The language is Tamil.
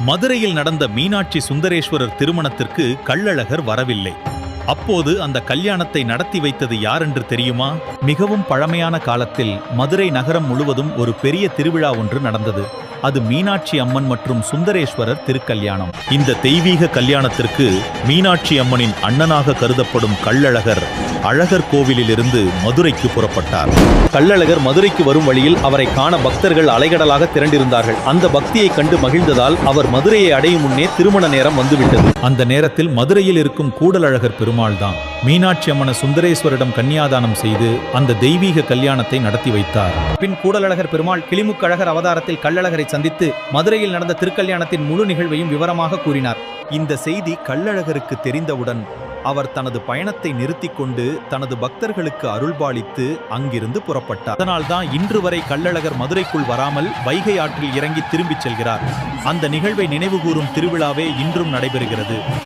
மதுரையில் நடந்த மீனாட்சி சுந்தரேஸ்வரர் திருமணத்திற்கு கள்ளழகர் வரவில்லை. அப்போது அந்த கல்யாணத்தை நடத்தி வைத்தது யாரென்று தெரியுமா? மிகவும் பழமையான காலத்தில் மதுரை நகரம் முழுவதும் ஒரு பெரிய திருவிழா ஒன்று நடந்தது. அது மீனாட்சி அம்மன் மற்றும் சுந்தரேஸ்வரர் திருக்கல்யாணம். இந்த தெய்வீக கல்யாணத்திற்கு மீனாட்சி அம்மனின் அண்ணனாக கருதப்படும் கள்ளழகர் அழகர் கோவிலிலிருந்து மதுரைக்கு புறப்பட்டார். கள்ளழகர் மதுரைக்கு வரும் வழியில் அவரை காண பக்தர்கள் அலைகடலாக திரண்டிருந்தார்கள். அந்த பக்தியை கண்டு மகிழ்ந்ததால் அவர் மதுரையை அடையும் முன்னே திருமண நேரம் வந்துவிட்டது. அந்த நேரத்தில் மதுரையில் இருக்கும் கூடலழகர் பெருமாள் தான் மீனாட்சி அம்மனை சுந்தரேஸ்வரிடம் கன்னியாதானம் செய்து அந்த தெய்வீக கல்யாணத்தை நடத்தி வைத்தார். பின் கூடலழகர் பெருமாள் கிளிமுக்கழகர் அவதாரத்தில் கள்ளழகரை சந்தித்து மதுரையில் நடந்த திருக்கல்யாணத்தின் முழு நிகழ்வையும் விவரமாக கூறினார். இந்த செய்தி கள்ளழகருக்கு தெரிந்தவுடன் அவர் தனது பயணத்தை நிறுத்திக் கொண்டு தனது பக்தர்களுக்கு அருள்பாலித்து அங்கிருந்து புறப்பட்டார். அதனால்தான் இன்று வரை கள்ளழகர் மதுரைக்குள் வராமல் வைகை ஆற்றில் இறங்கி திரும்பிச் செல்கிறார். அந்த நிகழ்வை நினைவுகூரும் திருவிழாவே இன்றும் நடைபெறுகிறது.